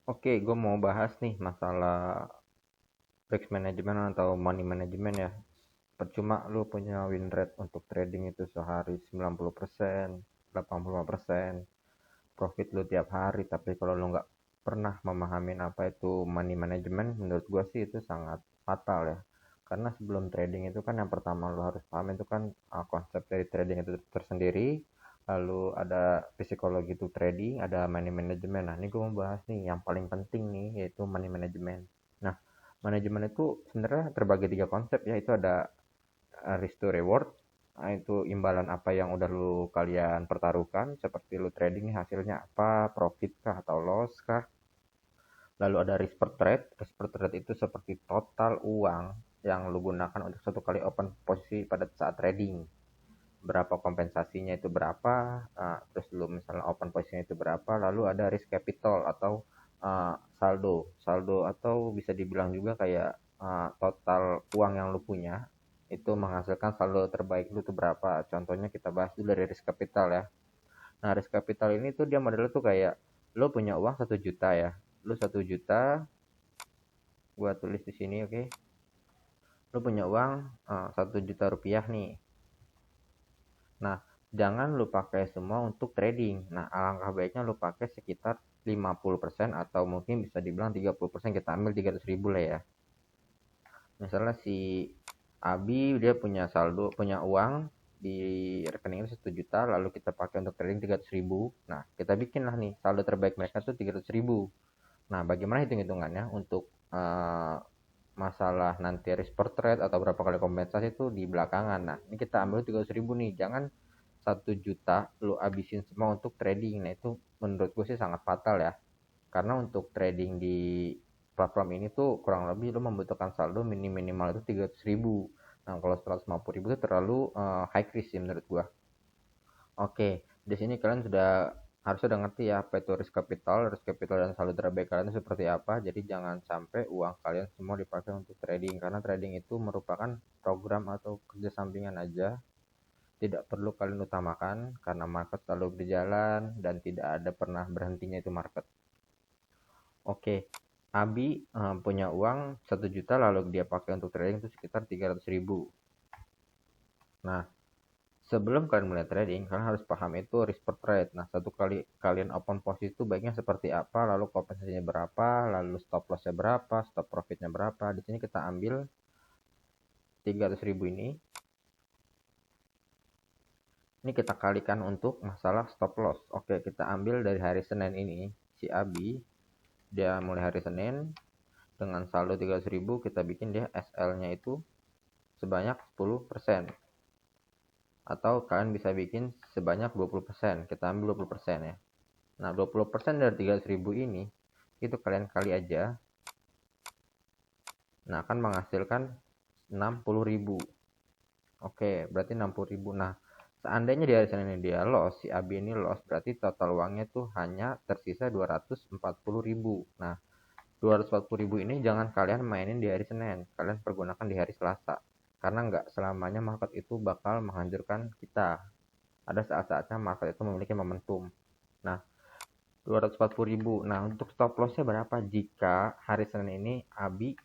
Oke, gue mau bahas nih masalah risk management atau money management ya. Percuma lu punya win rate untuk trading itu sehari 90%, 85%, profit lu tiap hari. Tapi kalau lu nggak pernah memahami apa itu money management, menurut gue sih itu sangat fatal ya. Karena sebelum trading itu kan yang pertama lu harus paham itu kan konsep dari trading itu tersendiri. Lalu ada psikologi itu trading, ada money management. Nah, ini gue mau bahas nih yang paling penting nih, yaitu money management. Nah, manajemen itu sebenarnya terbagi tiga konsep ya. Itu ada risk to reward. Nah, itu imbalan apa yang udah lu kalian pertaruhkan, seperti lu trading nih hasilnya apa, profit kah atau loss kah. Lalu ada risk per trade. Risk per trade itu seperti total uang yang lu gunakan untuk satu kali open posisi pada saat trading. Berapa kompensasinya itu berapa, terus lu misalnya open posisinya itu berapa. Lalu ada risk capital atau saldo atau bisa dibilang juga kayak total uang yang lu punya itu menghasilkan saldo terbaik lu tuh berapa. Contohnya kita bahas dulu dari risk capital ya. Nah, risk capital ini tuh dia modelnya tuh kayak lu punya uang 1 juta ya. Lu 1 juta, gua tulis di sini, oke. Lu punya uang 1 juta rupiah nih. Nah, jangan lu pakai semua untuk trading. Nah, alangkah baiknya lu pakai sekitar 50% atau mungkin bisa dibilang 30%, kita ambil 300 ribu lah ya. Misalnya si Abi dia punya saldo, punya uang di rekeningnya 1 juta, lalu kita pakai untuk trading 300 ribu. Nah, kita bikin lah nih saldo terbaik mereka tuh 300 ribu. Nah, bagaimana hitung-hitungannya untuk masalah nanti risk per trade atau berapa kali kompensasi itu di belakangan. Nah, ini kita ambil 300 ribu nih. Jangan 1 juta lu abisin semua untuk trading. Nah, itu menurut gue sih sangat fatal ya. Karena untuk trading di platform ini tuh kurang lebih lu membutuhkan saldo minimal itu 300 ribu. Nah, kalau 150 ribu itu terlalu high risk sih menurut gue. Oke, di sini kalian harusnya udah ngerti ya apa itu risk capital dan saldo terbaik kalian itu seperti apa. Jadi jangan sampai uang kalian semua dipakai untuk trading, karena trading itu merupakan program atau kerja sampingan aja. Tidak perlu kalian utamakan karena market selalu berjalan dan tidak ada pernah berhentinya itu market. Oke, Abi punya uang 1 juta lalu dia pakai untuk trading itu sekitar 300 ribu. Nah, sebelum kalian mulai trading, kalian harus paham itu risk per trade. Nah, satu kali kalian open posisi itu baiknya seperti apa, lalu kompensasinya berapa, lalu stop lossnya berapa, stop profitnya berapa. Di sini kita ambil 300 ribu ini. Ini kita kalikan untuk masalah stop loss. Oke, kita ambil dari hari Senin ini. Si Abi, dia mulai hari Senin dengan saldo 300 ribu, kita bikin dia SL-nya itu sebanyak 10%. Atau kalian bisa bikin sebanyak 20%. Kita ambil 20% ya. Nah, 20% dari 300 ribu ini, itu kalian kali aja. Nah, akan menghasilkan 60 ribu. Oke, berarti 60 ribu. Nah, seandainya di hari Senin ini dia loss, si Abi ini loss, berarti total uangnya tuh hanya tersisa 240 ribu. Nah, 240 ribu ini jangan kalian mainin di hari Senin. Kalian pergunakan di hari Selasa. Karena nggak selamanya market itu bakal menghancurkan kita. Ada saat-saatnya market itu memiliki momentum. Nah, 240 ribu. Nah, untuk stop lossnya berapa jika hari Senin ini Abi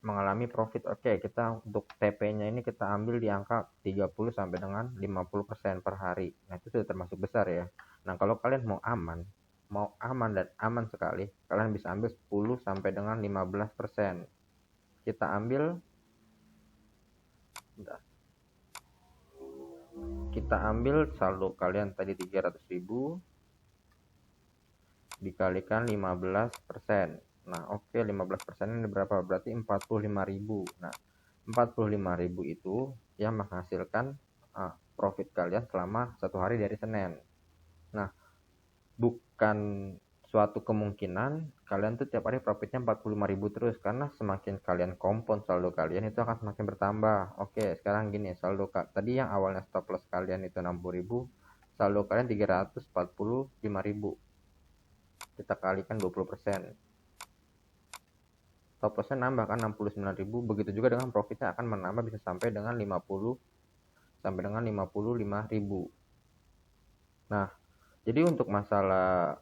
mengalami profit? Oke, kita untuk TP-nya ini kita ambil di angka 30 sampai dengan 50% per hari. Nah, itu sudah termasuk besar ya. Nah, kalau kalian mau aman dan aman sekali, kalian bisa ambil 10 sampai dengan 15%. Kita ambil saldo kalian tadi 300 ribu dikalikan 15%. Nah, oke, 15% ini berapa? Berarti 45 ribu. Nah, 45 ribu itu yang menghasilkan profit kalian selama satu hari dari Senin. Nah, bukan suatu kemungkinan kalian tuh tiap hari profitnya 45 ribu terus, karena semakin kalian kompon saldo kalian itu akan semakin bertambah. Oke, sekarang gini, saldo tadi yang awalnya stop loss kalian itu 60 ribu, saldo kalian 345 ribu. Kita kalikan 20%. Stop lossnya nambah kan 69 ribu. Begitu juga dengan profitnya akan menambah, bisa sampai dengan 55 ribu. Nah, jadi untuk masalah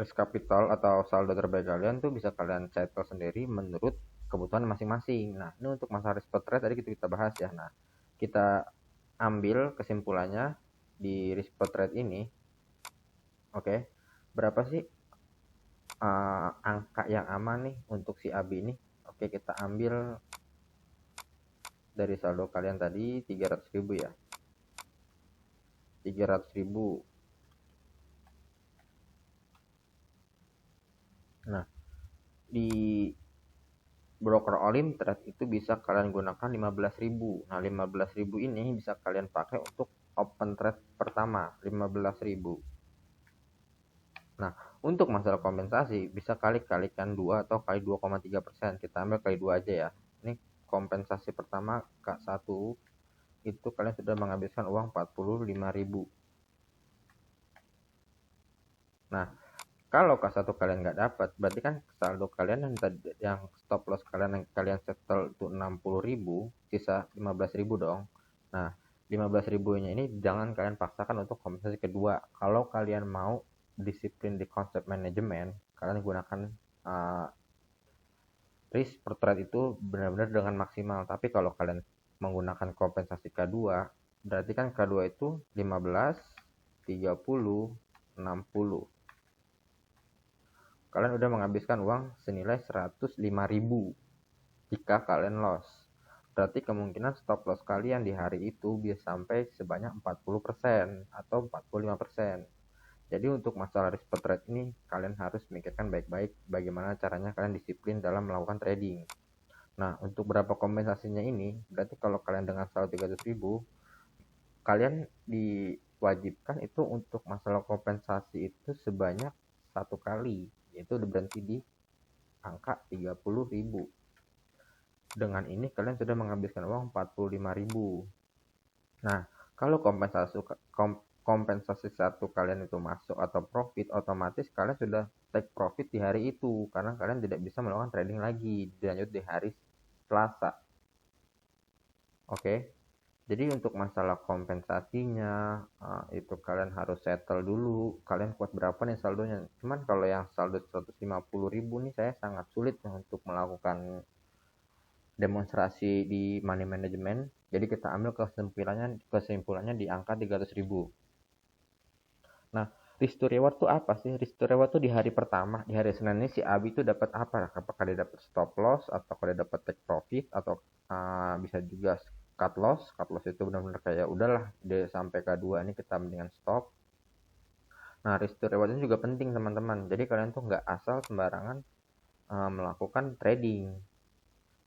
risk capital atau saldo terbaik kalian tuh bisa kalian settle sendiri menurut kebutuhan masing-masing. Nah, ini untuk masalah risk potret tadi kita bahas ya. Nah, kita ambil kesimpulannya di risk potret ini. Oke, berapa sih angka yang aman nih untuk si Abi ini? Oke, kita ambil dari saldo kalian tadi 300.000 ya. 300.000. Nah, di broker Olim Trade itu bisa kalian gunakan 15.000. Nah, 15.000 ini bisa kalian pakai untuk open trade pertama, 15.000. Nah, untuk masalah kompensasi bisa kalikan 2 atau kali 2,3%. Kita ambil kali 2 aja ya. Ini kompensasi pertama K1 itu kalian sudah menghabiskan uang 45.000. Nah, kalau K1 kalian nggak dapat, berarti kan saldo kalian yang stop loss kalian yang kalian settle itu 60.000, sisa 15.000 dong. Nah, 15.000-nya ini jangan kalian paksakan untuk kompensasi kedua. Kalau kalian mau disiplin di konsep manajemen, kalian gunakan risk per trade itu benar-benar dengan maksimal. Tapi kalau kalian menggunakan kompensasi K2, berarti kan K2 itu 15, 30, 60. Kalian udah menghabiskan uang senilai 105.000 jika kalian loss. Berarti kemungkinan stop loss kalian di hari itu bisa sampai sebanyak 40% atau 45%. Jadi untuk masalah risk per trade ini kalian harus memikirkan baik-baik bagaimana caranya kalian disiplin dalam melakukan trading. Nah, untuk berapa kompensasinya ini, berarti kalau kalian dengan saldo 300.000, kalian diwajibkan itu untuk masalah kompensasi itu sebanyak satu kali, yaitu berhenti di angka 30.000. Dengan ini kalian sudah menghabiskan uang 45.000. Nah, kalau kompensasi satu kalian itu masuk atau profit, otomatis kalian sudah take profit di hari itu karena kalian tidak bisa melakukan trading lagi dilanjut di hari Selasa. Oke. Jadi untuk masalah kompensasinya itu kalian harus settle dulu. Kalian kuat berapa nih saldonya? Cuman kalau yang saldo 150.000 nih saya sangat sulit untuk melakukan demonstrasi di money management. Jadi kita ambil kesimpulannya di angka 300.000. Nah, risk to reward tuh apa sih? Risk to reward tuh di hari pertama, di hari Senin ini si Abi tuh dapat apa? Apakah dia dapat stop loss atau dia dapat take profit atau bisa juga cut loss. Cut loss itu benar-benar kayak udahlah dia sampai K2 ini kita mendingan stop. Nah, risk to reward ini juga penting teman-teman. Jadi kalian tuh nggak asal sembarangan melakukan trading.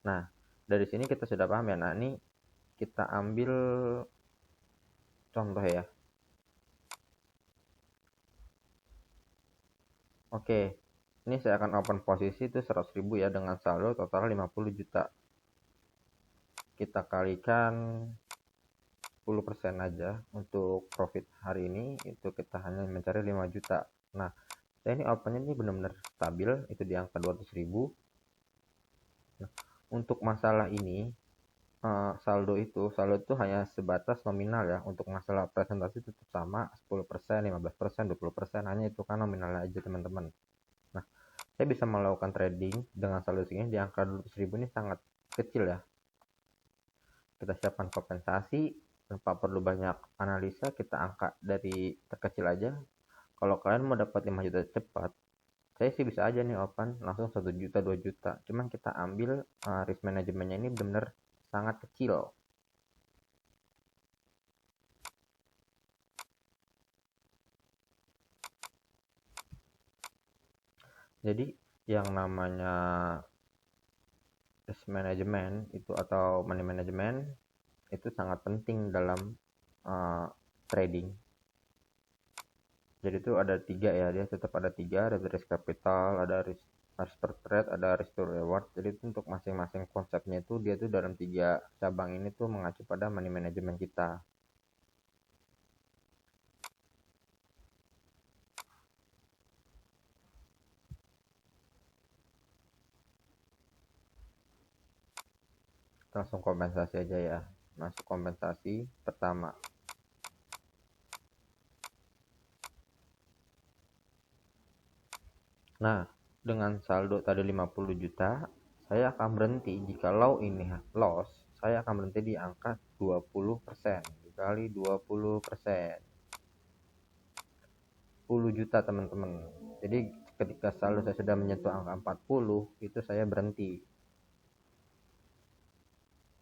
Nah, dari sini kita sudah paham ya. Nah, ini kita ambil contoh ya. Oke, ini saya akan open posisi itu 100.000 ya dengan saldo total 50 juta. Kita kalikan 10% aja untuk profit hari ini, itu kita hanya mencari 5 juta. Nah, saya ini opennya ini benar-benar stabil, itu di angka 200.000. Nah, untuk masalah ini, saldo itu hanya sebatas nominal ya. Untuk masalah presentasi tetap sama, 10%, 15%, 20%, hanya itu kan nominalnya aja teman-teman. Nah, saya bisa melakukan trading dengan saldo segini di angka 200.000 ini sangat kecil ya. Kita siapkan kompensasi tanpa perlu banyak analisa, kita angka dari terkecil aja. Kalau kalian mau dapat 5 juta cepat, saya sih bisa aja nih open langsung 1 juta 2 juta, cuman kita ambil risk manajemennya ini benar-benar sangat kecil. Jadi yang namanya risk management itu atau money management itu sangat penting dalam trading. Jadi itu ada 3 ya, dia tetap ada 3, ada risk capital, ada risk per trade, ada risk to reward. Jadi itu untuk masing-masing konsepnya itu dia tuh dalam 3 cabang ini tuh mengacu pada money management kita. Langsung kompensasi aja ya. Masuk kompensasi pertama. Nah, dengan saldo tadi 50 juta, saya akan berhenti. Jikalau ini loss, saya akan berhenti di angka 20%. Dikali 20%. 10 juta teman-teman. Jadi ketika saldo saya sudah menyentuh angka 40, itu saya berhenti.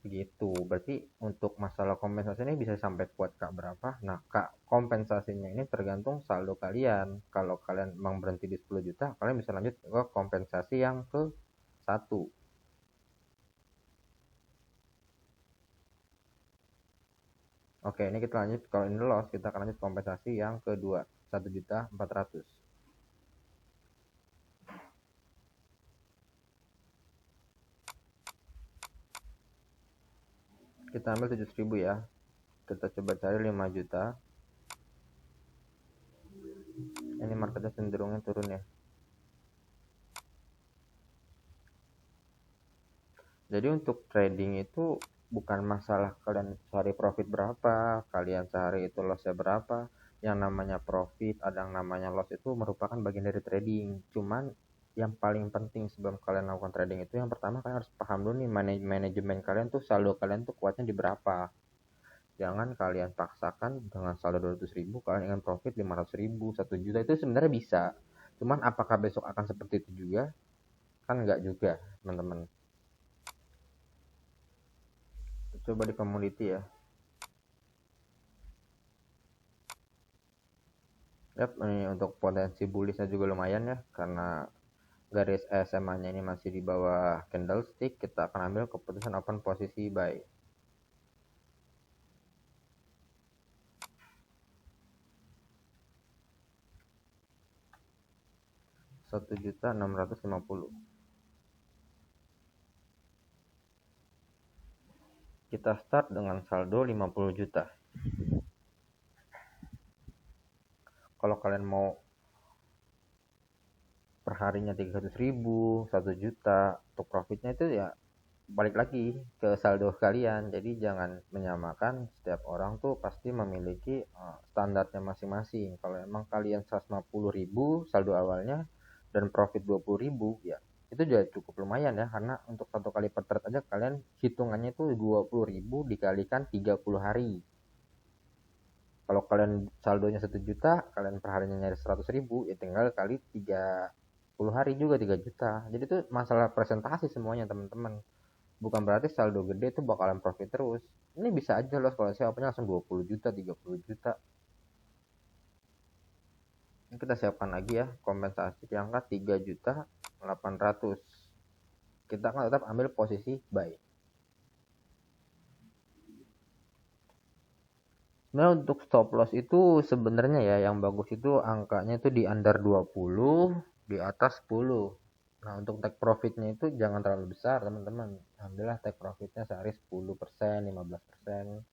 Gitu. Berarti untuk masalah kompensasi ini bisa sampai kuat Kak berapa? Nah, Kak, kompensasinya ini tergantung saldo kalian. Kalau kalian memang berhenti di 10 juta, kalian bisa lanjut ke kompensasi yang ke 1. Oke, ini kita lanjut. Kalau ini loss, kita akan lanjut kompensasi yang kedua, 1.400.000. Kita ambil 7.000 ya. Kita coba cari 5 juta. Ini marketnya cenderungnya turun ya. Jadi untuk trading itu bukan masalah kalian cari profit berapa, kalian sehari itu lossnya berapa. Yang namanya profit, ada yang namanya loss itu merupakan bagian dari trading. Cuman yang paling penting sebelum kalian lakukan trading itu, yang pertama kalian harus paham dulu nih manajemen kalian tuh, saldo kalian tuh kuatnya di berapa. Jangan kalian paksakan dengan saldo 200.000 kalian ingin profit 500.000, 1 juta, itu sebenarnya bisa. Cuman apakah besok akan seperti itu juga? Kan enggak juga, teman-teman. Coba di komoditi ya. Yap, ini untuk potensi bullishnya juga lumayan ya, karena garis SMA-nya ini masih di bawah candlestick. Kita akan ambil keputusan open posisi buy. 1.650.000. Kita start dengan saldo 50 juta. Kalau kalian mau perharinya 300.000, 1 juta, untuk profitnya itu ya balik lagi ke saldo kalian. Jadi jangan menyamakan, setiap orang tuh pasti memiliki standarnya masing-masing. Kalau emang kalian 150.000 saldo awalnya dan profit 20.000, ya itu juga cukup lumayan ya, karena untuk satu kali per trade aja kalian hitungannya itu 20.000 dikalikan 30 hari. Kalau kalian saldonya 1 juta, kalian perharinya nyari 100.000, ya tinggal kali 30 hari juga 3 juta. Jadi itu masalah presentasi semuanya teman-teman. Bukan berarti saldo gede itu bakalan profit terus. Ini bisa aja loh kalau saya opennya langsung 20 juta, 30 juta. Ini kita siapkan lagi ya, kompensasi di angka 3.800.000. Kita akan tetap ambil posisi buy. Nah, untuk stop loss itu sebenarnya ya yang bagus itu angkanya itu di under 20, di atas 10. Nah, untuk take profitnya itu jangan terlalu besar teman-teman. Ambillah take profitnya sehari 10%, 15%.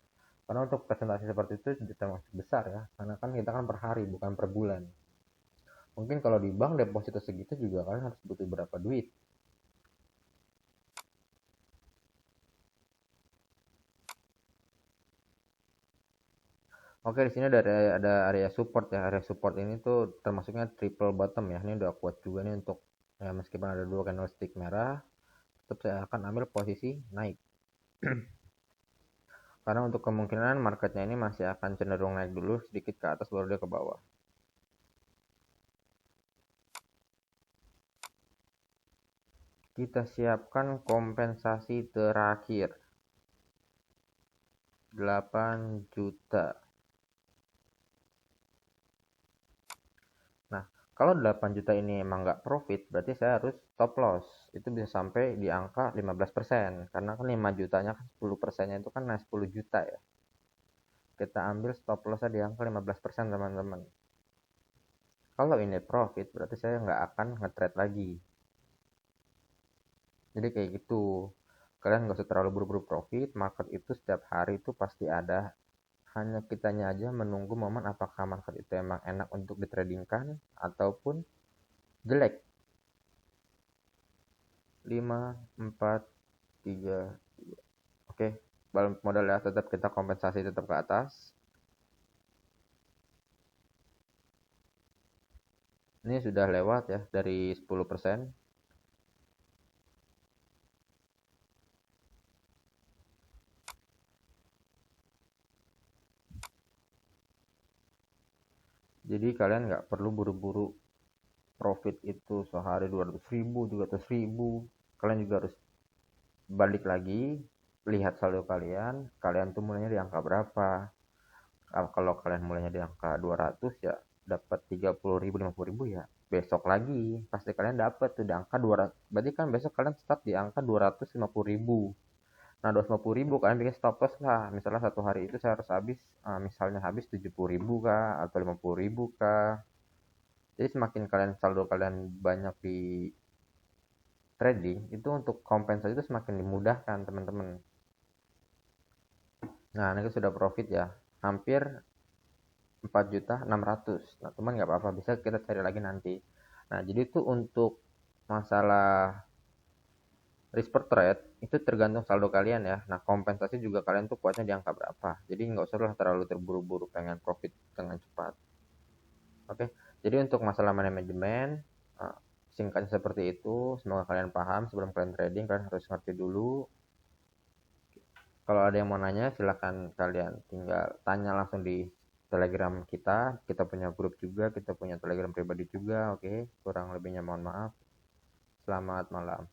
Karena untuk presentasi seperti itu termasuk besar ya, karena kan kita kan per hari bukan per bulan. Mungkin kalau di bank deposito segitu juga kalian harus butuh berapa duit. Oke, di sini ada area support ya. Area support ini tuh termasuknya triple bottom ya. Ini udah kuat juga nih untuk ya, meskipun ada dua candlestick merah, tetap saya akan ambil posisi naik. Karena untuk kemungkinan marketnya ini masih akan cenderung naik dulu sedikit ke atas baru dia ke bawah. Kita siapkan kompensasi terakhir 8 juta. Nah, kalau 8 juta ini emang nggak profit, berarti saya harus stop loss. Itu bisa sampai di angka 15%. Karena kan 5 jutanya kan 10%-nya itu kan 10 juta ya. Kita ambil stop lossnya di angka 15% teman-teman. Kalau ini profit, berarti saya nggak akan nge-trade lagi. Jadi kayak gitu. Kalian nggak usah terlalu buru-buru profit. Market itu setiap hari itu pasti ada. Hanya kitanya aja menunggu momen apakah market itu emang enak untuk ditradingkan ataupun jelek. 5, 4, 3, 2. Oke, balik modal ya, tetap kita kompensasi tetap ke atas. Ini sudah lewat ya dari 10%. Jadi kalian nggak perlu buru-buru profit itu sehari 200.000, 300.000. Kalian juga harus balik lagi, lihat saldo kalian, kalian tuh mulainya di angka berapa. Kalau kalian mulainya di angka 200 ya dapat 30.000, 50.000 ya besok lagi pasti kalian dapat tuh di angka 200. Berarti kan besok kalian start di angka 250.000. Nah, 250.000 kalian bikin stop loss lah. Misalnya satu hari itu saya harus habis, misalnya habis 70.000 kah atau 50.000 kah. Jadi semakin kalian saldo kalian banyak di trading, itu untuk kompensasi itu semakin dimudahkan teman-teman. Nah, ini sudah profit ya, hampir 4.600.000. Nah, teman nggak apa-apa, bisa kita cari lagi nanti. Nah, jadi itu untuk masalah risk per trade itu tergantung saldo kalian ya. Nah, kompensasi juga kalian tuh kuatnya di angka berapa. Jadi nggak usah lah terlalu terburu-buru pengen profit dengan cepat. Oke, jadi untuk masalah manajemen, singkatnya seperti itu. Semoga kalian paham. Sebelum kalian trading, kalian harus ngerti dulu. Kalau ada yang mau nanya, silahkan kalian tinggal tanya langsung di Telegram kita. Kita punya grup juga, kita punya Telegram pribadi juga. Oke, kurang lebihnya mohon maaf. Selamat malam.